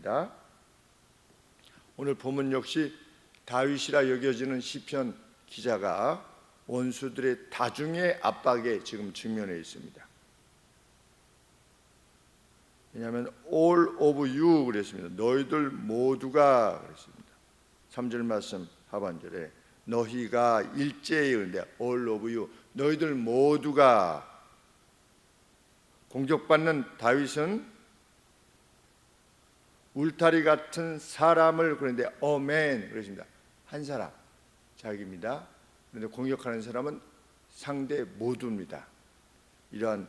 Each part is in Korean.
합니다. 오늘 본문 역시 다윗이라 여겨지는 시편 기자가 원수들의 다중의 압박에 지금 직면해 있습니다. 왜냐하면 all of you 그랬습니다. 너희들 모두가 그랬습니다. 3절 말씀 하반절에 너희가 일제히 그런데 all of you 너희들 모두가 공격받는 다윗은 울타리 같은 사람을 그런데 어맨 그랬습니다. 한 사람 자기입니다. 그런데 공격하는 사람은 상대 모두입니다. 이러한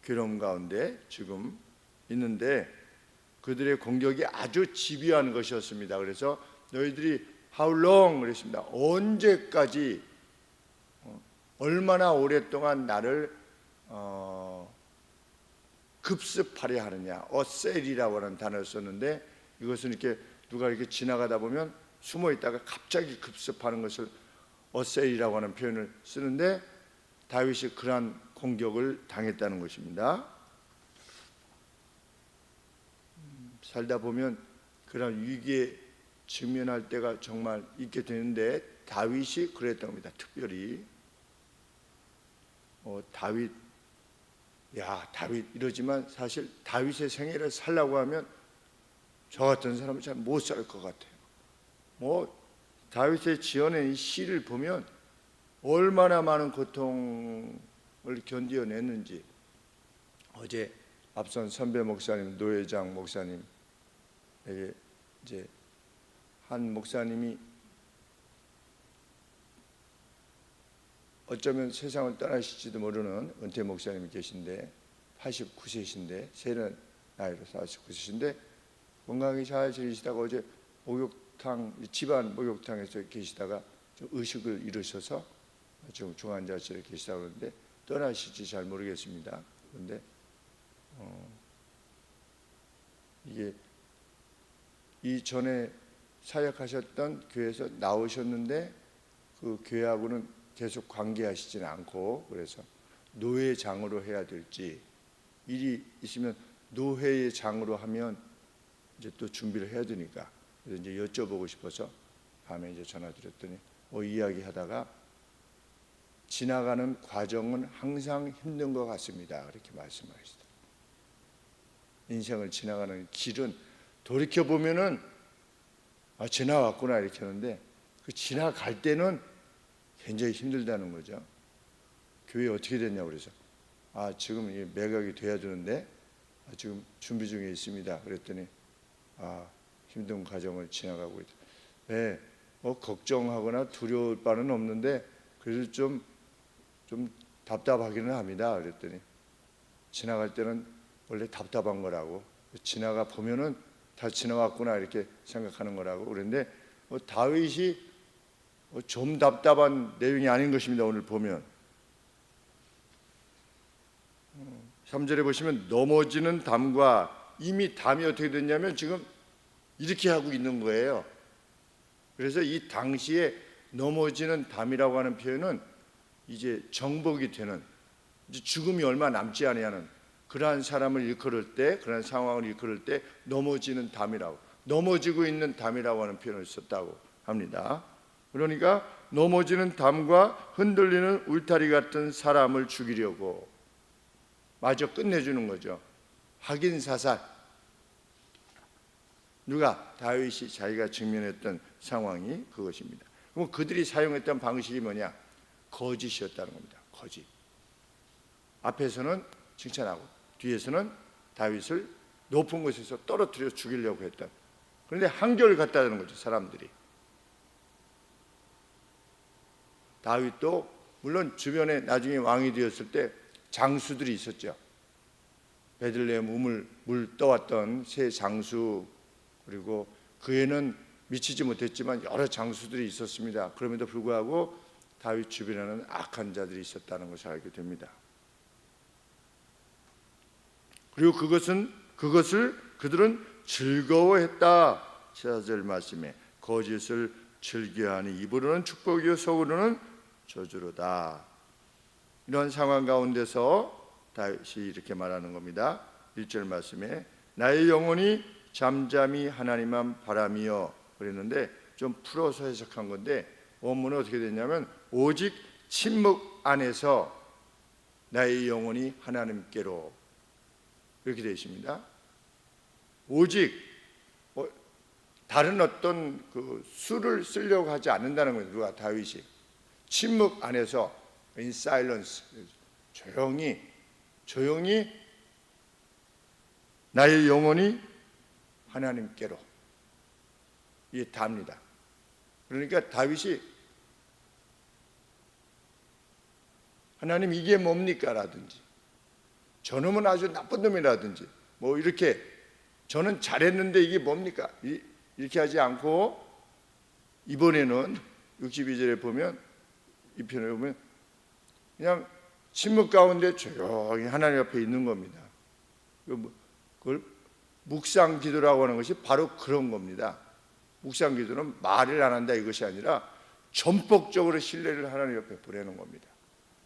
괴로움 가운데 지금 있는데 그들의 공격이 아주 집요한 것이었습니다. 그래서 너희들이 how long 그랬습니다. 언제까지 얼마나 오랫동안 나를 급습하려 하느냐. 어셀이라고 하는 단어를 썼는데 이것은 이렇게 누가 이렇게 지나가다 보면 숨어 있다가 갑자기 급습하는 것을 어셀이라고 하는 표현을 쓰는데 다윗이 그러한 공격을 당했다는 것입니다. 살다 보면 그런 위기에 직면할 때가 정말 있게 되는데 다윗이 그랬던 겁니다. 특별히 다윗 이러지만 사실 다윗의 생애를 살라고 하면 저 같은 사람은 잘 못 살 것 같아요. 다윗의 지어낸 이 시를 보면 얼마나 많은 고통을 견뎌냈는지 어제 앞선 선배 목사님 노회장 목사님에게 이제 한 목사님이 어쩌면 세상을 떠나실지도 모르는 은퇴 목사님이 계신데 89세이신데 세는 나이로 49세이신데 건강히 잘 지내시다가 어제 목욕탕 집안 목욕탕에서 계시다가 좀 의식을 잃으셔서 지금 중환자실에 계시다고 하는데 떠나실지 잘 모르겠습니다. 그런데 이게 이전에 사역하셨던 교회에서 나오셨는데 그 교회하고는 계속 관계하시지는 않고 그래서 노회장으로 해야 될지 일이 있으면 노회의 장으로 하면 이제 또 준비를 해야 되니까 그래서 이제 여쭤보고 싶어서 밤에 이제 전화드렸더니 이야기하다가 지나가는 과정은 항상 힘든 것 같습니다. 그렇게 말씀하시더라고요. 인생을 지나가는 길은 돌이켜 보면은 지나왔구나 이렇게 하는데 그 지나갈 때는 굉장히 힘들다는 거죠. 교회 어떻게 됐냐고 그래서 지금 이게 매각이 돼야 되는데 지금 준비 중에 있습니다. 그랬더니 힘든 과정을 지나가고 있다. 네, 걱정하거나 두려울 바는 없는데 그래도 좀 답답하기는 합니다. 그랬더니 지나갈 때는 원래 답답한 거라고 지나가 보면은 다 지나왔구나 이렇게 생각하는 거라고 그런데 다윗이 좀 답답한 내용이 아닌 것입니다. 오늘 보면 3절에 보시면 넘어지는 담과 이미 담이 어떻게 됐냐면 지금 이렇게 하고 있는 거예요. 그래서 이 당시에 넘어지는 담이라고 하는 표현은 이제 정복이 되는 이제 죽음이 얼마 남지 아니하는 그러한 사람을 일컬을 때 그러한 상황을 일컬을 때 넘어지는 담이라고 넘어지고 있는 담이라고 하는 표현을 썼다고 합니다. 그러니까 넘어지는 담과 흔들리는 울타리 같은 사람을 죽이려고 마저 끝내주는 거죠. 확인사살. 누가? 다윗이 자기가 직면했던 상황이 그것입니다. 그럼 그들이 사용했던 방식이 뭐냐? 거짓이었다는 겁니다. 거짓. 앞에서는 칭찬하고 뒤에서는 다윗을 높은 곳에서 떨어뜨려 죽이려고 했던. 그런데 한결 같다는 거죠. 사람들이. 다윗도 물론 주변에 나중에 왕이 되었을 때 장수들이 있었죠. 베들레헴 우물 물 떠왔던 새 장수 그리고 그에는 미치지 못했지만 여러 장수들이 있었습니다. 그럼에도 불구하고 다윗 주변에는 악한 자들이 있었다는 것을 알게 됩니다. 그리고 그것을 그들은 즐거워했다. 14절 말씀에 거짓을 즐겨하니 입으로는 축복이요 속으로는 저주로다. 이런 상황 가운데서 다윗이 이렇게 말하는 겁니다. 1절 말씀에 나의 영혼이 잠잠히 하나님만 바라며 그랬는데 좀 풀어서 해석한 건데 원문은 어떻게 됐냐면 오직 침묵 안에서 나의 영혼이 하나님께로 이렇게 되어 있습니다. 오직 다른 어떤 그 수를 쓰려고 하지 않는다는 거예요. 누가? 다윗이 침묵 안에서 in silence 조용히 나의 영혼이 하나님께로 이게 답니다. 그러니까 다윗이 하나님 이게 뭡니까? 라든지 저놈은 아주 나쁜 놈이라든지 뭐 이렇게 저는 잘했는데 이게 뭡니까? 이렇게 하지 않고 이번에는 62절에 보면 이 편에 보면 그냥 침묵 가운데 조용히 하나님 앞에 있는 겁니다. 그걸 묵상 기도라고 하는 것이 바로 그런 겁니다. 묵상 기도는 말을 안 한다 이것이 아니라 전폭적으로 신뢰를 하나님 옆에 보내는 겁니다.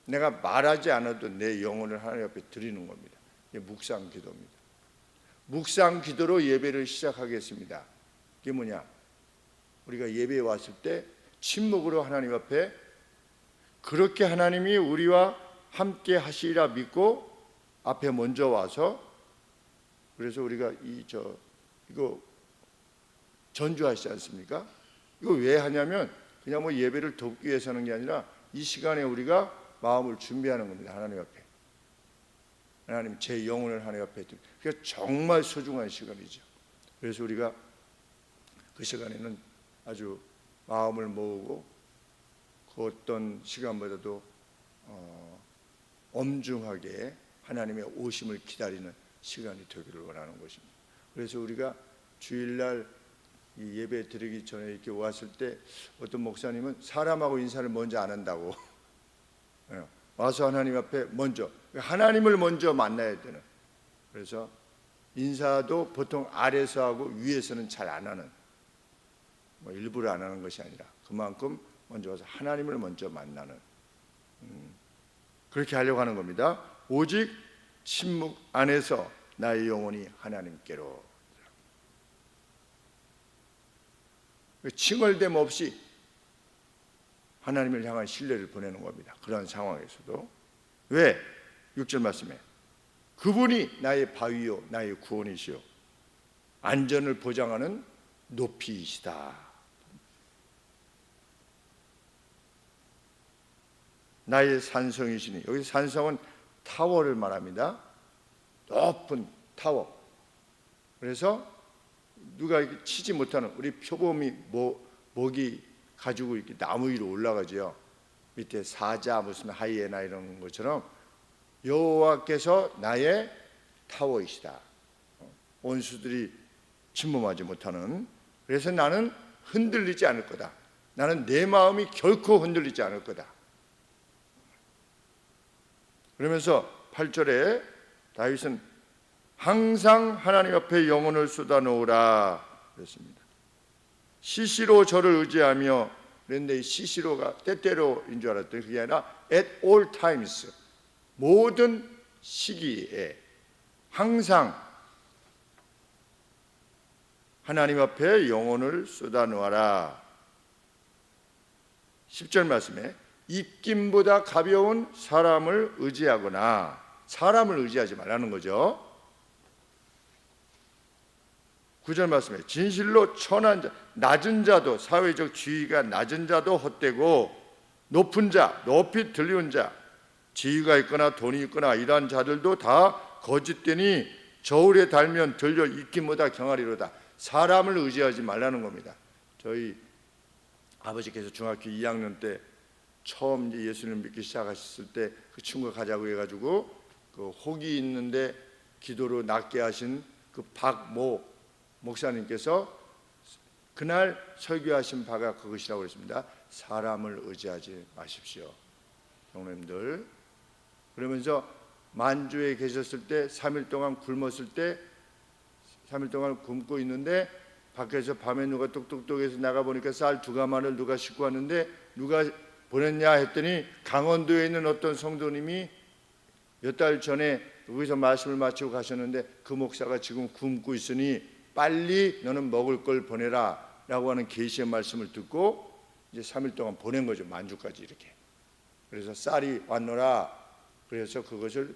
내가 말하지 않아도 내 영혼을 하나님 앞에 드리는 겁니다. 이게 묵상 기도입니다. 묵상 기도로 예배를 시작하겠습니다. 이게 뭐냐? 우리가 예배에 왔을 때 침묵으로 하나님 앞에 그렇게 하나님이 우리와 함께 하시리라 믿고 앞에 먼저 와서 그래서 우리가 이거 전주하시지 않습니까? 이거 왜 하냐면 그냥 뭐 예배를 돕기 위해서 하는 게 아니라 이 시간에 우리가 마음을 준비하는 겁니다. 하나님 앞에. 하나님 제 영혼을 하나님 앞에 두고 그게 정말 소중한 시간이죠. 그래서 우리가 그 시간에는 아주 마음을 모으고 그 어떤 시간보다도 엄중하게 하나님의 오심을 기다리는 시간이 되기를 원하는 것입니다. 그래서 우리가 주일날 이 예배 드리기 전에 이렇게 왔을 때 어떤 목사님은 사람하고 인사를 먼저 안 한다고 와서 하나님 앞에 먼저 하나님을 먼저 만나야 되는 그래서 인사도 보통 아래서 하고 위에서는 잘 안 하는 뭐 일부러 안 하는 것이 아니라 그만큼 먼저 와서 하나님을 먼저 만나는 그렇게 하려고 하는 겁니다. 오직 침묵 안에서 나의 영혼이 하나님께로 칭얼댐 없이 하나님을 향한 신뢰를 보내는 겁니다. 그런 상황에서도 왜? 6절 말씀에 그분이 나의 바위요 나의 구원이시요 안전을 보장하는 높이이시다. 나의 산성이시니 여기 산성은 타워를 말합니다. 높은 타워. 그래서 누가 이렇게 치지 못하는 우리 표범이 목이 가지고 이렇게 나무 위로 올라가죠. 밑에 사자 무슨 하이에나 이런 것처럼 여호와께서 나의 타워이시다. 원수들이 침범하지 못하는. 그래서 나는 흔들리지 않을 거다. 나는 내 마음이 결코 흔들리지 않을 거다. 그러면서 8절에 다윗은 항상 하나님 앞에 영혼을 쏟아놓으라 그랬습니다. 시시로 저를 의지하며 그런데 이 시시로가 때때로인 줄 알았더니 그게 아니라 at all times 모든 시기에 항상 하나님 앞에 영혼을 쏟아놓아라. 10절 말씀에 입김보다 가벼운 사람을 의지하거나 사람을 의지하지 말라는 거죠. 9절 말씀에 진실로 천한 자 낮은 자도 사회적 지위가 낮은 자도 헛되고 높은 자 높이 들리는 자 지위가 있거나 돈이 있거나 이러한 자들도 다 거짓되니 저울에 달면 들려 입김보다 경하리로다. 사람을 의지하지 말라는 겁니다. 저희 아버지께서 중학교 2학년 때 처음 이제 예수님을 믿기 시작하셨을 때 그 친구가 가자고 해가지고 그 혹이 있는데 기도로 낫게 하신 그 박모 목사님께서 그날 설교하신 바가 그것이라고 했습니다. 사람을 의지하지 마십시오. 형님들. 그러면서 만주에 계셨을 때 3일 동안 굶었을 때 3일 동안 굶고 있는데 밖에서 밤에 누가 똑똑똑해서 나가보니까 쌀 2가마를 누가 싣고 왔는데 누가 보냈냐 했더니 강원도에 있는 어떤 성도님이 몇 달 전에 거기서 말씀을 마치고 가셨는데 그 목사가 지금 굶고 있으니 빨리 너는 먹을 걸 보내라 라고 하는 계시의 말씀을 듣고 이제 3일 동안 보낸 거죠. 만주까지 이렇게. 그래서 쌀이 왔노라. 그래서 그것을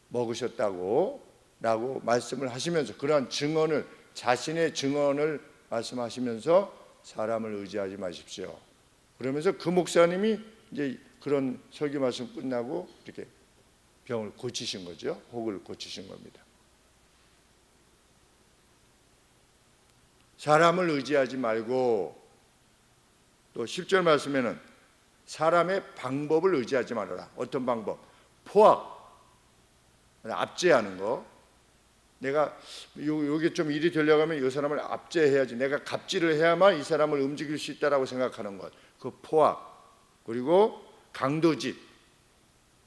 먹으셨다고 라고 말씀을 하시면서, 그러한 증언을, 자신의 증언을 말씀하시면서 사람을 의지하지 마십시오. 그러면서 그 목사님이 이제 그런 설교 말씀 끝나고 이렇게 병을 고치신 거죠. 혹을 고치신 겁니다. 사람을 의지하지 말고, 또 10절 말씀에는 사람의 방법을 의지하지 말아라. 어떤 방법? 포악, 압제하는 거. 내가 요게 좀 일이 되려고 하면 이 사람을 압제해야지, 내가 갑질을 해야만 이 사람을 움직일 수 있다라고 생각하는 것, 그 포악, 그리고 강도짓,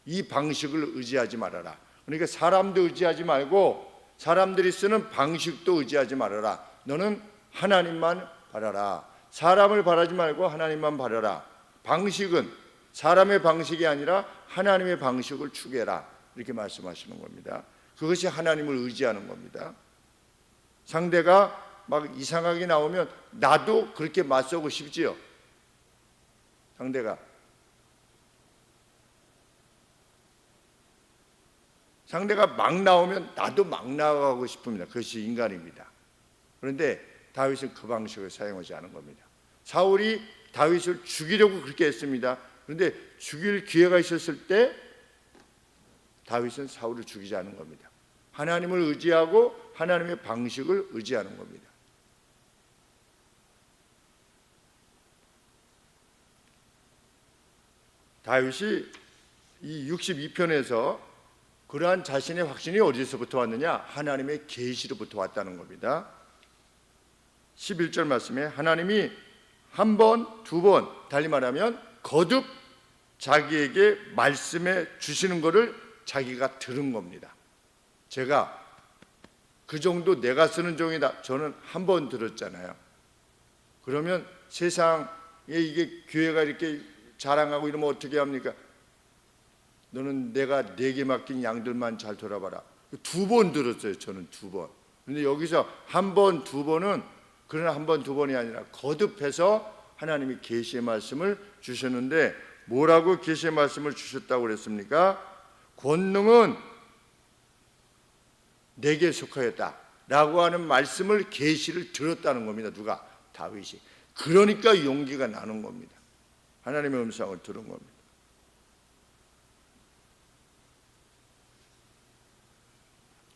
이 방식을 의지하지 말아라. 그러니까 사람도 의지하지 말고 사람들이 쓰는 방식도 의지하지 말아라. 너는 하나님만 바라라. 사람을 바라지 말고 하나님만 바라라. 방식은 사람의 방식이 아니라 하나님의 방식을 추구해라. 이렇게 말씀하시는 겁니다. 그것이 하나님을 의지하는 겁니다. 상대가 막 이상하게 나오면 나도 그렇게 맞서고 싶지요. 상대가 막 나오면 나도 막 나가고 싶습니다. 그것이 인간입니다. 그런데 다윗은 그 방식을 사용하지 않은 겁니다. 사울이 다윗을 죽이려고 그렇게 했습니다. 그런데 죽일 기회가 있었을 때 다윗은 사울을 죽이지 않은 겁니다. 하나님을 의지하고 하나님의 방식을 의지하는 겁니다. 다윗이 이 62편에서 그러한 자신의 확신이 어디서부터 왔느냐? 하나님의 계시로부터 왔다는 겁니다. 11절 말씀에 하나님이 한 번, 두 번, 달리 말하면 거듭 자기에게 말씀해 주시는 것을 자기가 들은 겁니다. 제가 그 정도 내가 쓰는 종이다. 저는 한 번 들었잖아요. 그러면 세상에 이게 교회가 이렇게 자랑하고 이러면 어떻게 합니까? 너는 내가 내게 맡긴 양들만 잘 돌아봐라. 두 번 들었어요. 저는 두 번. 그런데 여기서 한 번, 두 번은 그러나 한 번, 두 번이 아니라 거듭해서 하나님이 계시의 말씀을 주셨는데, 뭐라고 계시의 말씀을 주셨다고 그랬습니까? 권능은 내게 속하였다 라고 하는 말씀을, 계시를 들었다는 겁니다. 누가? 다윗이. 그러니까 용기가 나는 겁니다. 하나님의 음성을 들은 겁니다.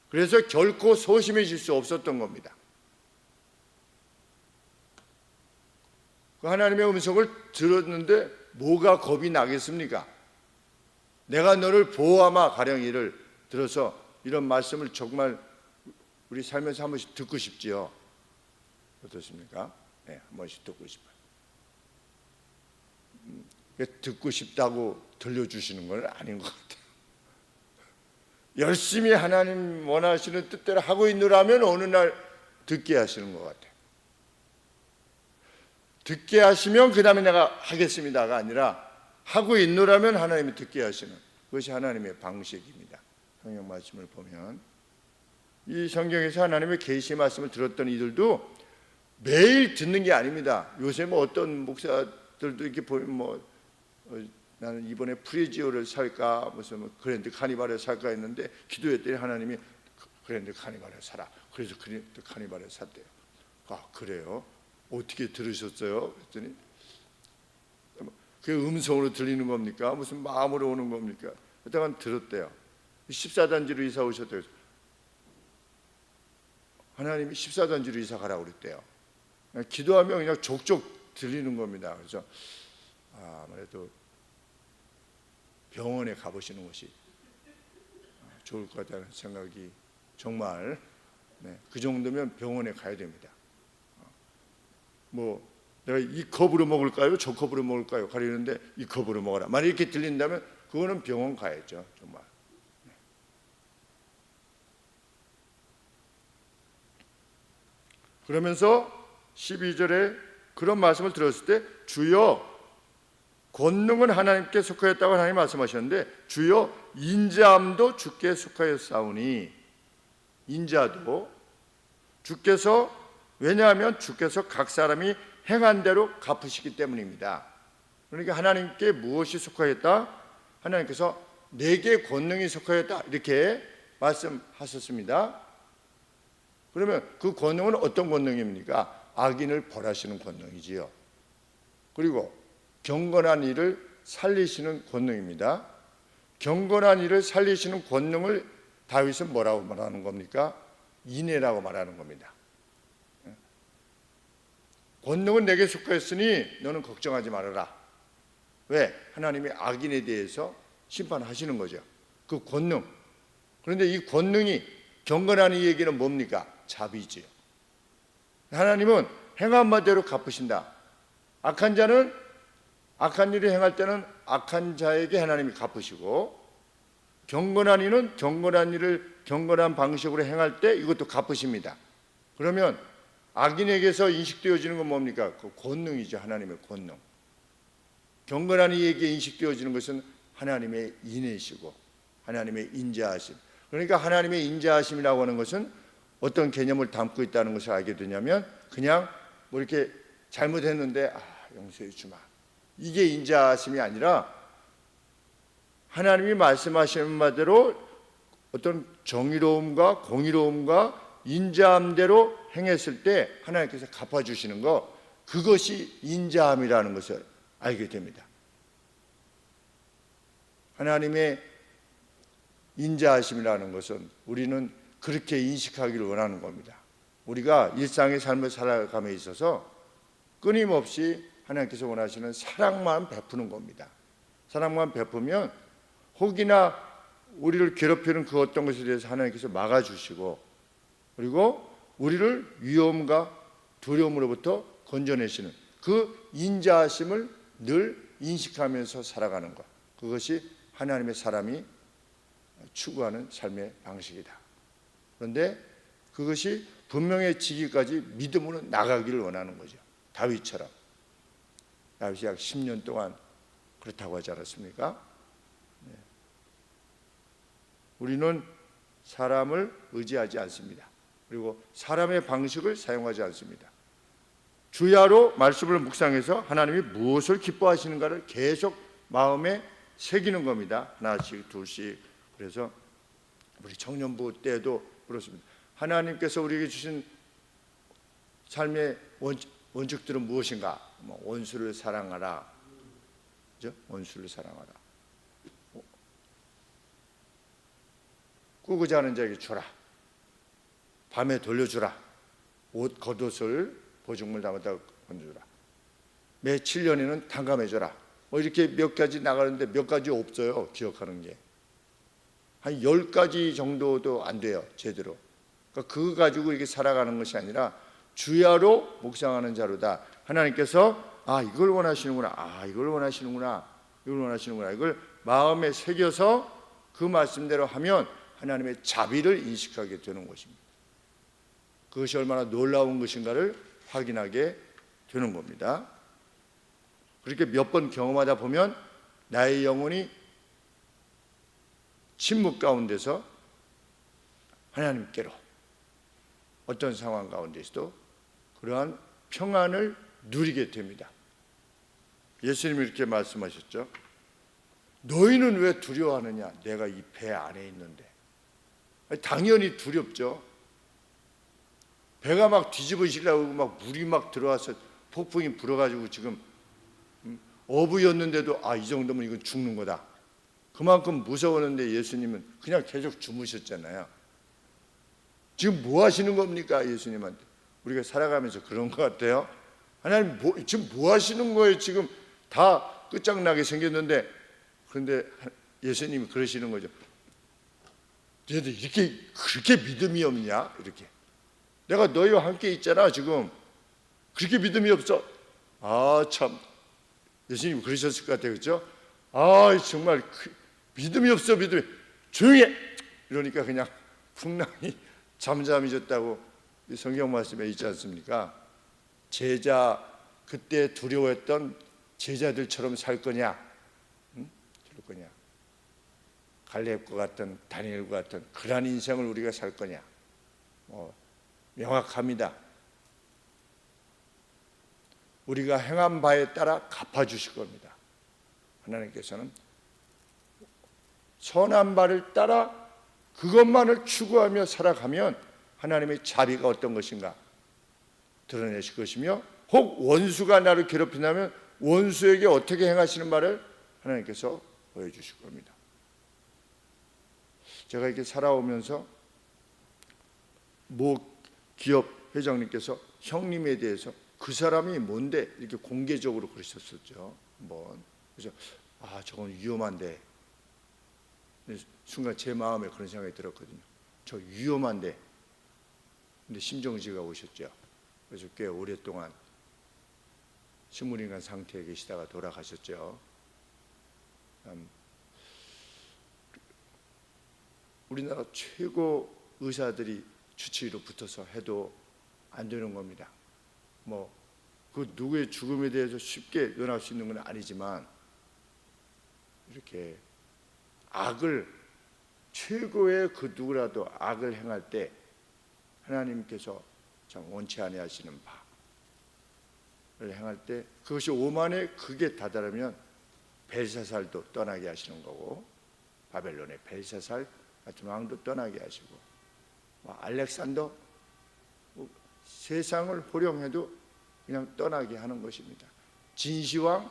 그래서 결코 소심해질 수 없었던 겁니다. 그 하나님의 음성을 들었는데 뭐가 겁이 나겠습니까? 내가 너를 보호하마 가령 이를 들어서 이런 말씀을 정말 우리 살면서 한 번씩 듣고 싶지요. 어떻습니까? 네, 한 번씩 듣고 싶어요. 듣고 싶다고 들려주시는 건 아닌 것 같아요. 열심히 하나님 원하시는 뜻대로 하고 있느라면 어느 날 듣게 하시는 것 같아요. 듣게 하시면 그 다음에 내가 하겠습니다가 아니라 하고 있느라면 하나님이 듣게 하시는, 그것이 하나님의 방식입니다. 성경 말씀을 보면 이 성경에서 하나님의 계시의 말씀을 들었던 이들도 매일 듣는 게 아닙니다. 요새 뭐 어떤 목사들도 이렇게 보면 나는 이번에 프리지오를 살까, 무슨 그랜드 카니발을 살까 했는데 기도했더니 하나님이 그랜드 카니발을 사라. 그래서 그랜드 카니발을 샀대요. 아, 그래요? 어떻게 들으셨어요? 그랬더니 그게 음성으로 들리는 겁니까? 무슨 마음으로 오는 겁니까? 그때만 들었대요. 14단지로 이사 오셨대요. 하나님이 14단지로 이사 가라고 그랬대요. 그냥 기도하면 그냥 족족 들리는 겁니다. 그래서 아무래도 병원에 가보시는 것이 좋을 것 같다는 생각이 정말, 그 정도면 병원에 가야 됩니다. 뭐 내가 이 컵으로 먹을까요? 저 컵으로 먹을까요? 가리는데 이 컵으로 먹어라. 만약 이렇게 들린다면 그거는 병원 가야죠. 정말. 그러면서 12절에 그런 말씀을 들었을 때 주여 권능은 하나님께 속하였다고 하나님 말씀하셨는데 주여 인자함도 주께 속하였사오니, 인자도 주께서, 왜냐하면 주께서 각 사람이 행한 대로 갚으시기 때문입니다. 그러니까 하나님께 무엇이 속하였다? 하나님께서 내게 권능이 속하였다, 이렇게 말씀하셨습니다. 그러면 그 권능은 어떤 권능입니까? 악인을 벌하시는 권능이지요. 그리고 경건한 이를 살리시는 권능입니다. 경건한 이를 살리시는 권능을 다윗은 뭐라고 말하는 겁니까? 인애라고 말하는 겁니다. 권능은 내게 속하였으니 너는 걱정하지 말아라. 왜? 하나님이 악인에 대해서 심판하시는 거죠. 그 권능. 그런데 이 권능이 경건한 이에게는 뭡니까? 자비지요. 하나님은 행한 바대로 갚으신다. 악한 자는 악한 일을 행할 때는 악한 자에게 하나님이 갚으시고, 경건한 이는 경건한 일을 경건한 방식으로 행할 때 이것도 갚으십니다. 그러면 악인에게서 인식되어지는 건 뭡니까? 그 권능이죠. 하나님의 권능. 경건한 이에게 인식되어지는 것은 하나님의 인애시고 하나님의 인자하심. 그러니까 하나님의 인자하심이라고 하는 것은 어떤 개념을 담고 있다는 것을 알게 되냐면, 그냥 뭐 이렇게 잘못했는데 용서해 주마, 이게 인자하심이 아니라 하나님이 말씀하시는 바대로 어떤 정의로움과 공의로움과 인자함대로 행했을 때 하나님께서 갚아주시는 것, 그것이 인자함이라는 것을 알게 됩니다. 하나님의 인자하심이라는 것은 우리는 그렇게 인식하기를 원하는 겁니다. 우리가 일상의 삶을 살아감에 있어서 끊임없이 하나님께서 원하시는 사랑만 베푸는 겁니다. 사랑만 베푸면 혹이나 우리를 괴롭히는 그 어떤 것에 대해서 하나님께서 막아주시고, 그리고 우리를 위험과 두려움으로부터 건져내시는 그 인자하심을 늘 인식하면서 살아가는 것, 그것이 하나님의 사람이 추구하는 삶의 방식이다. 그런데 그것이 분명해지기까지 믿음으로 나가기를 원하는 거죠. 다윗처럼. 다윗이 약 10년 동안 그렇다고 하지 않았습니까? 네. 우리는 사람을 의지하지 않습니다. 그리고 사람의 방식을 사용하지 않습니다. 주야로 말씀을 묵상해서 하나님이 무엇을 기뻐하시는가를 계속 마음에 새기는 겁니다. 하나씩 둘씩. 그래서 우리 청년부 때도 그렇습니다. 하나님께서 우리에게 주신 삶의 원칙들은 무엇인가? 원수를 사랑하라, 그죠? 원수를 사랑하라. 꾸고자 하는 자에게 주라. 밤에 돌려주라. 옷 겉옷을 보증물 담았다 건져주라. 매 7년에는 탕감해줘라. 이렇게 몇 가지 나가는데 몇 가지 없어요. 기억하는 게 한 10가지 정도도 안 돼요, 제대로. 그러니까 그거 가지고 이렇게 살아가는 것이 아니라 주야로 묵상하는 자로다. 하나님께서 이걸 원하시는구나, 이걸 원하시는구나, 이걸 원하시는구나, 이걸 마음에 새겨서 그 말씀대로 하면 하나님의 자비를 인식하게 되는 것입니다. 그것이 얼마나 놀라운 것인가를 확인하게 되는 겁니다. 그렇게 몇 번 경험하다 보면 나의 영혼이 침묵 가운데서 하나님께로, 어떤 상황 가운데서도 그러한 평안을 누리게 됩니다. 예수님이 이렇게 말씀하셨죠. 너희는 왜 두려워하느냐? 내가 이 배 안에 있는데. 당연히 두렵죠. 배가 막 뒤집어지려고 막 물이 막 들어와서 폭풍이 불어가지고 지금 어부였는데도 이 정도면 이건 죽는 거다. 그만큼 무서웠는데 예수님은 그냥 계속 주무셨잖아요. 지금 뭐 하시는 겁니까? 예수님한테. 우리가 살아가면서 그런 것 같아요. 하나님 지금 뭐 하시는 거예요? 지금 다 끝장나게 생겼는데. 그런데 예수님이 그러시는 거죠. 너희들 그렇게 믿음이 없냐? 이렇게. 내가 너희와 함께 있잖아 지금. 그렇게 믿음이 없어? 참. 예수님이 그러셨을 것 같아요. 그렇죠? 정말 믿음이 없어, 믿음이. 조용히 해! 이러니까 그냥 풍랑이 잠잠해졌다고 성경 말씀에 있지 않습니까? 그때 두려워했던 제자들처럼 살 거냐? 살 거냐? 갈렙과 같은, 다니엘과 같은 그러한 인생을 우리가 살 거냐? 명확합니다. 우리가 행한 바에 따라 갚아주실 겁니다. 하나님께서는 선한 바를 따라 그것만을 추구하며 살아가면 하나님의 자비가 어떤 것인가 드러내실 것이며, 혹 원수가 나를 괴롭힌다면 원수에게 어떻게 행하시는 바를 하나님께서 보여주실 겁니다. 제가 이렇게 살아오면서 모 기업 회장님께서 형님에 대해서 그 사람이 뭔데 이렇게 공개적으로 그러셨었죠. 그래서 저건 위험한데, 순간 제 마음에 그런 생각이 들었거든요. 저 위험한데. 근데 심정지가 오셨죠. 그래서 꽤 오랫동안 식물인간 상태에 계시다가 돌아가셨죠. 우리나라 최고 의사들이 주치의로 붙어서 해도 안 되는 겁니다. 그 누구의 죽음에 대해서 쉽게 논할 수 있는 건 아니지만, 이렇게 악을, 최고의 그 누구라도 악을 행할 때 하나님께서 참 원치 아니하시는 바를 행할 때 그것이 오만에 극에 다다르면 벨사살도 떠나게 하시는 거고, 바벨론의 벨사살 같은 왕도 떠나게 하시고, 알렉산더 세상을 호령해도 그냥 떠나게 하는 것입니다. 진시황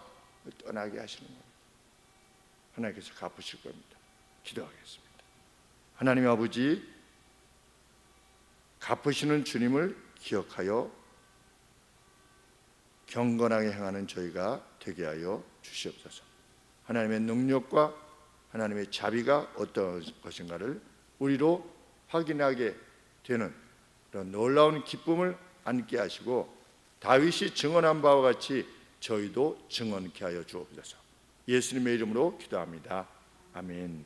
떠나게 하시는 겁니다. 하나님께서 갚으실 겁니다. 기도하겠습니다. 하나님 아버지, 갚으시는 주님을 기억하여 경건하게 행하는 저희가 되게 하여 주시옵소서. 하나님의 능력과 하나님의 자비가 어떤 것인가를 우리로 확인하게 되는 그런 놀라운 기쁨을 안게 하시고, 다윗이 증언한 바와 같이 저희도 증언케 하여 주옵소서. 예수님의 이름으로 기도합니다. 아멘.